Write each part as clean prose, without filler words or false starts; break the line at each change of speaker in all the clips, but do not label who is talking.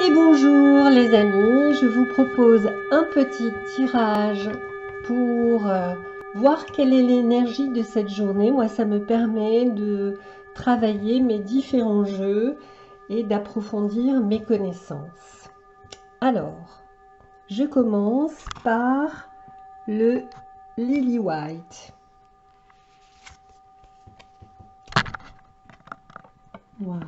Et bonjour les amis, je vous propose un petit tirage pour voir quelle est l'énergie de cette journée. Moi, ça me permet de travailler mes différents jeux et d'approfondir mes connaissances. Alors, je commence par le Lily White. Voilà.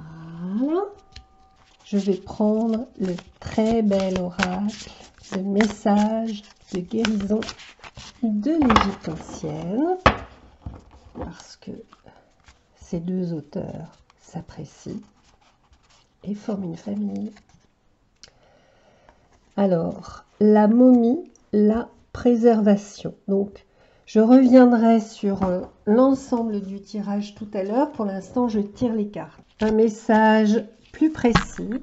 Je vais prendre le très bel oracle, le message de guérison de l'Égypte ancienne, parce que ces deux auteurs s'apprécient et forment une famille. Alors, la momie, la préservation. Donc, je reviendrai sur l'ensemble du tirage tout à l'heure. Pour l'instant, je tire les cartes. Un message plus précis.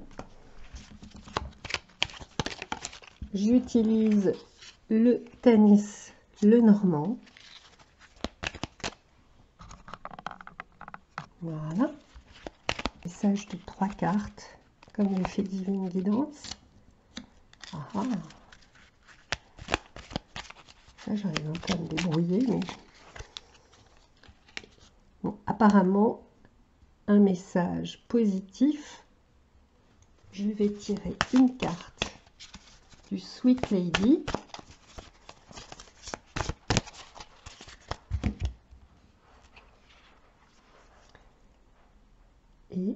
J'utilise le Tanis Lenormand. Voilà. Message de 3 cartes, comme le fait Divine Guidance. Ah ah. Ça, j'arrive un peu à me débrouiller, mais bon, apparemment, un message positif. Je vais tirer une carte du Sweet Lady. Et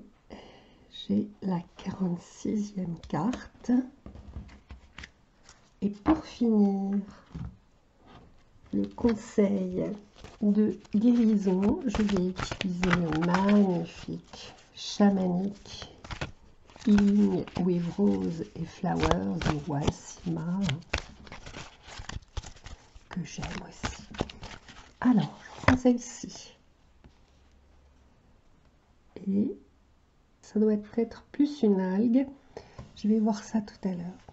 j'ai la 46e carte. Et pour finir, le conseil de guérison, je vais utiliser le magnifique chamanique Healing with Rose et Flowers de Walsima, que j'aime aussi. Alors, je prends celle-ci. Et ça doit être plus une algue. Je vais voir ça tout à l'heure.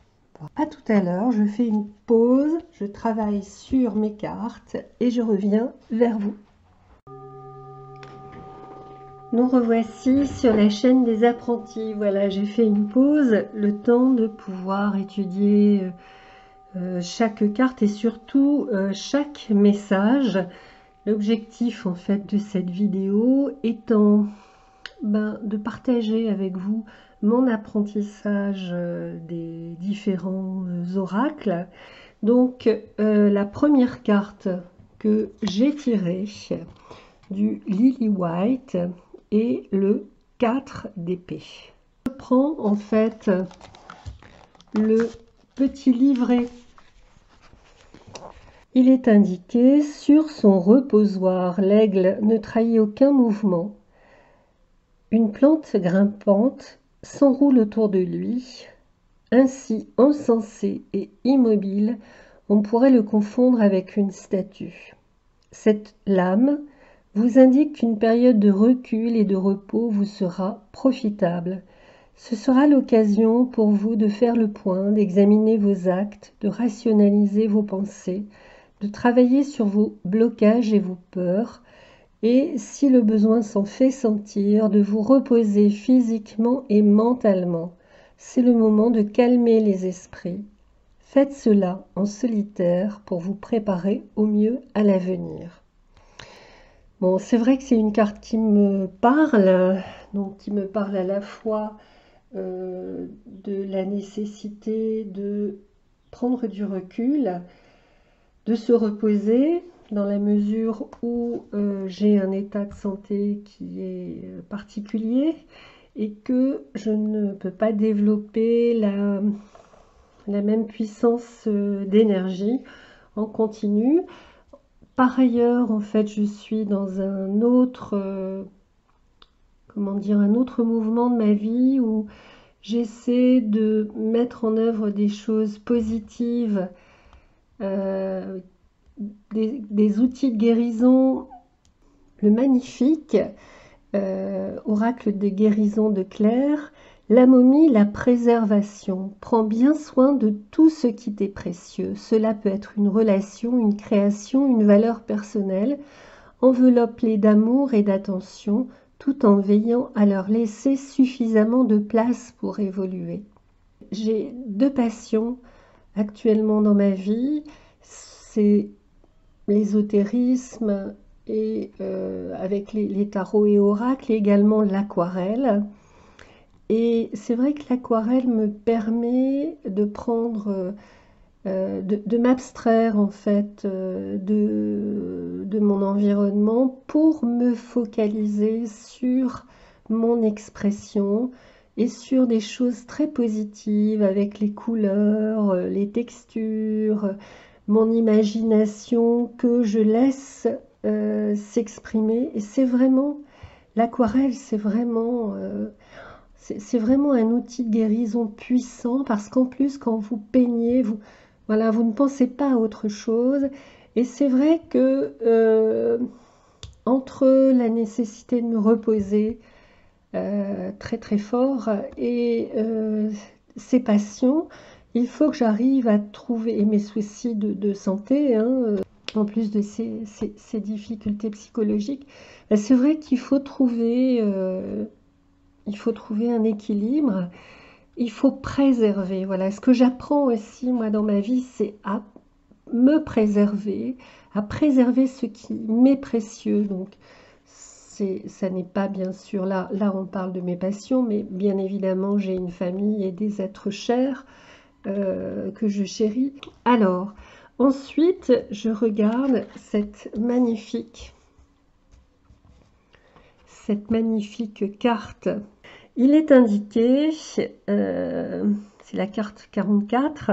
Bon, à tout à l'heure, je fais une pause, je travaille sur mes cartes et je reviens vers vous. Nous revoici sur la chaîne des apprentis. Voilà, j'ai fait une pause, le temps de pouvoir étudier chaque carte et surtout chaque message. L'objectif en fait de cette vidéo étant de partager avec vous mon apprentissage des différents oracles. Donc la première carte que j'ai tirée du Lily White est le 4 d'épée. Je prends en fait le petit livret. Il est indiqué: sur son reposoir, l'aigle ne trahit aucun mouvement. Une plante grimpante s'enroule autour de lui. Ainsi encensé et immobile, on pourrait le confondre avec une statue. Cette lame vous indique qu'une période de recul et de repos vous sera profitable. Ce sera l'occasion pour vous de faire le point, d'examiner vos actes, de rationaliser vos pensées, de travailler sur vos blocages et vos peurs, et, si le besoin s'en fait sentir, de vous reposer physiquement et mentalement. C'est le moment de calmer les esprits. Faites cela en solitaire pour vous préparer au mieux à l'avenir. Bon, c'est vrai que c'est une carte qui me parle, donc qui me parle à la fois de la nécessité de prendre du recul, de se reposer, dans la mesure où j'ai un état de santé qui est particulier et que je ne peux pas développer la même puissance d'énergie en continu. Par ailleurs, en fait, je suis dans un autre, un autre mouvement de ma vie où j'essaie de mettre en œuvre des choses positives, des outils de guérison. Le magnifique oracle de guérison de Claire, la momie, la préservation. Prends bien soin de tout ce qui t'est précieux. Cela peut être une relation, une création, une valeur personnelle. Enveloppe-les d'amour et d'attention, tout en veillant à leur laisser suffisamment de place pour évoluer. J'ai deux passions actuellement dans ma vie, c'est l'ésotérisme et avec les tarots et oracles, et également l'aquarelle. Et c'est vrai que l'aquarelle me permet de prendre, de m'abstraire en fait de mon environnement pour me focaliser sur mon expression et sur des choses très positives avec les couleurs, les textures, mon imagination que je laisse s'exprimer. Et c'est vraiment, l'aquarelle, c'est vraiment un outil de guérison puissant parce qu'en plus, quand vous peignez, voilà, vous ne pensez pas à autre chose. Et c'est vrai que entre la nécessité de me reposer très très fort et ces passions, il faut que j'arrive à trouver, et mes soucis de santé, hein, en plus de ces difficultés psychologiques, c'est vrai qu'il faut trouver un équilibre, il faut préserver. Voilà, ce que j'apprends aussi, moi, dans ma vie, c'est à me préserver, à préserver ce qui m'est précieux. Donc, ça n'est pas bien sûr, là on parle de mes passions, mais bien évidemment, j'ai une famille et des êtres chers que je chéris. Alors, ensuite, je regarde cette magnifique carte. Il est indiqué, c'est la carte 44,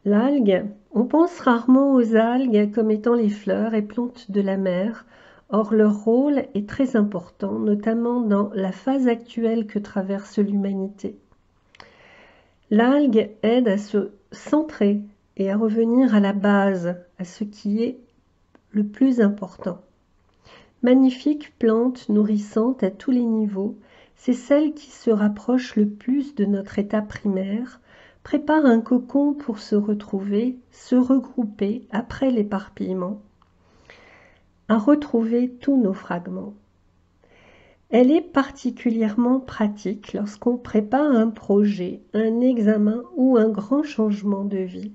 l'algue. On pense rarement aux algues comme étant les fleurs et plantes de la mer. Or, leur rôle est très important, notamment dans la phase actuelle que traverse l'humanité. L'algue aide à se centrer et à revenir à la base, à ce qui est le plus important. Magnifique plante nourrissante à tous les niveaux, c'est celle qui se rapproche le plus de notre état primaire, prépare un cocon pour se retrouver, se regrouper après l'éparpillement, à retrouver tous nos fragments. Elle est particulièrement pratique lorsqu'on prépare un projet, un examen ou un grand changement de vie,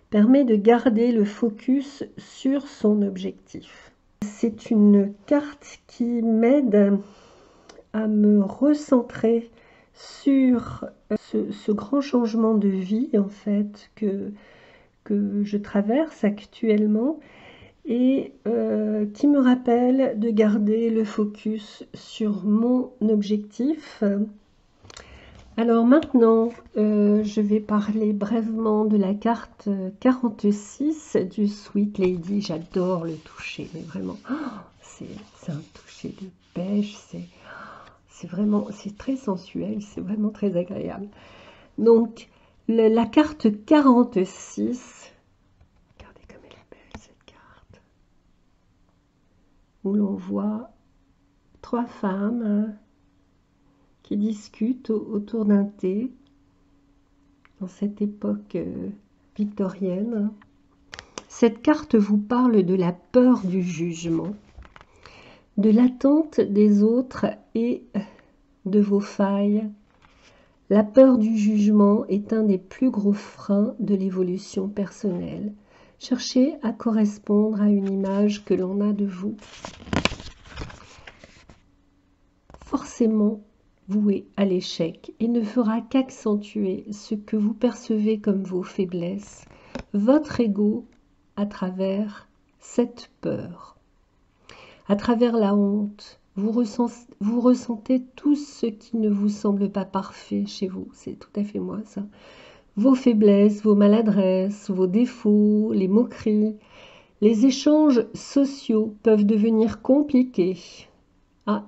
permet de garder le focus sur son objectif. C'est une carte qui m'aide à me recentrer sur ce grand changement de vie en fait que je traverse actuellement et qui me rappelle de garder le focus sur mon objectif. Alors maintenant, je vais parler brièvement de la carte 46 du Sweet Lady. J'adore le toucher, mais vraiment, c'est un toucher de pêche, c'est très sensuel, c'est vraiment très agréable. Donc, la carte 46, regardez comme elle est belle cette carte, où l'on voit trois femmes qui discutent autour d'un thé dans cette époque victorienne. Cette carte vous parle de la peur du jugement, de l'attente des autres et de vos failles. La peur du jugement est un des plus gros freins de l'évolution personnelle. Cherchez à correspondre à une image que l'on a de vous. Forcément voué à l'échec et ne fera qu'accentuer ce que vous percevez comme vos faiblesses, votre ego à travers cette peur. À travers la honte, vous ressentez tout ce qui ne vous semble pas parfait chez vous. C'est tout à fait moi ça. Vos faiblesses, vos maladresses, vos défauts, les moqueries. Les échanges sociaux peuvent devenir compliqués.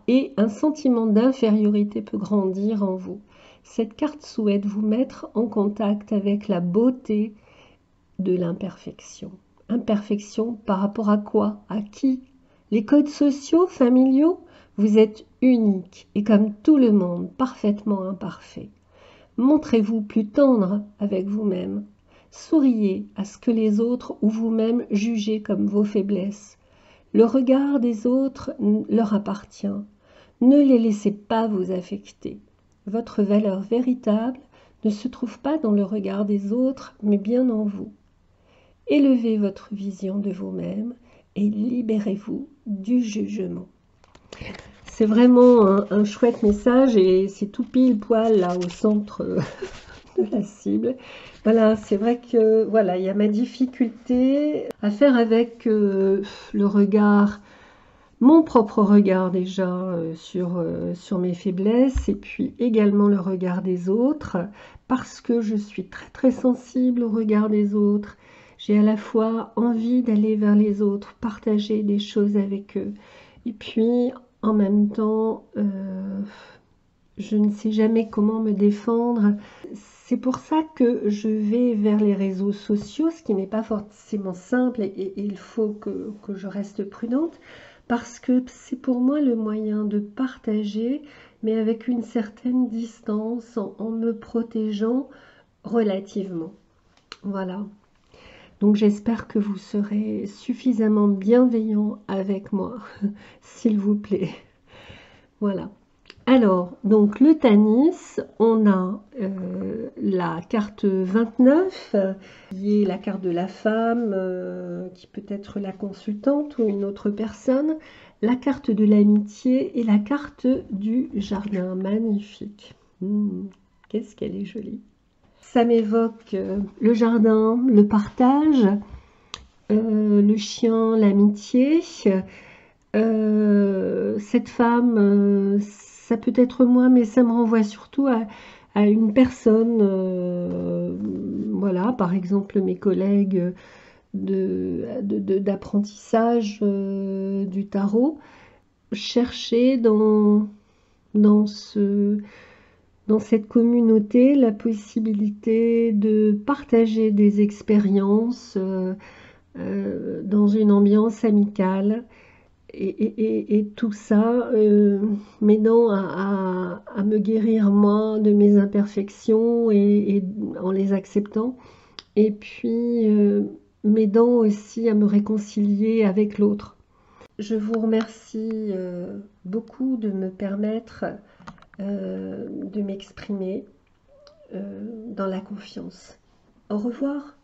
Et un sentiment d'infériorité peut grandir en vous. Cette carte souhaite vous mettre en contact avec la beauté de l'imperfection. Imperfection par rapport à quoi? À qui? Les codes sociaux, familiaux? Vous êtes unique et comme tout le monde, parfaitement imparfait. Montrez-vous plus tendre avec vous-même. Souriez à ce que les autres ou vous-même jugez comme vos faiblesses. Le regard des autres leur appartient. Ne les laissez pas vous affecter. Votre valeur véritable ne se trouve pas dans le regard des autres, mais bien en vous. Élevez votre vision de vous-même et libérez-vous du jugement. C'est vraiment un chouette message et c'est tout pile poil là au centre de la cible. Voilà, c'est vrai que voilà, il y a ma difficulté à faire avec le regard, mon propre regard déjà sur mes faiblesses et puis également le regard des autres parce que je suis très très sensible au regard des autres. J'ai à la fois envie d'aller vers les autres, partager des choses avec eux et puis en même temps je ne sais jamais comment me défendre. C'est pour ça que je vais vers les réseaux sociaux, ce qui n'est pas forcément simple et il faut que je reste prudente parce que c'est pour moi le moyen de partager, mais avec une certaine distance, en me protégeant relativement. Voilà. Donc j'espère que vous serez suffisamment bienveillant avec moi, s'il vous plaît. Voilà. Alors, donc le Tanis, on a la carte 29, qui est la carte de la femme, qui peut être la consultante ou une autre personne, la carte de l'amitié et la carte du jardin. Magnifique. Qu'est-ce qu'elle est jolie. Ça m'évoque le jardin, le partage, le chien, l'amitié. Cette femme, ça peut être moi, mais ça me renvoie surtout à une personne, voilà, par exemple mes collègues d'apprentissage du tarot, chercher dans dans cette communauté la possibilité de partager des expériences dans une ambiance amicale. Et tout ça m'aidant à me guérir moi de mes imperfections et en les acceptant. Et puis m'aidant aussi à me réconcilier avec l'autre. Je vous remercie beaucoup de me permettre de m'exprimer dans la confiance. Au revoir.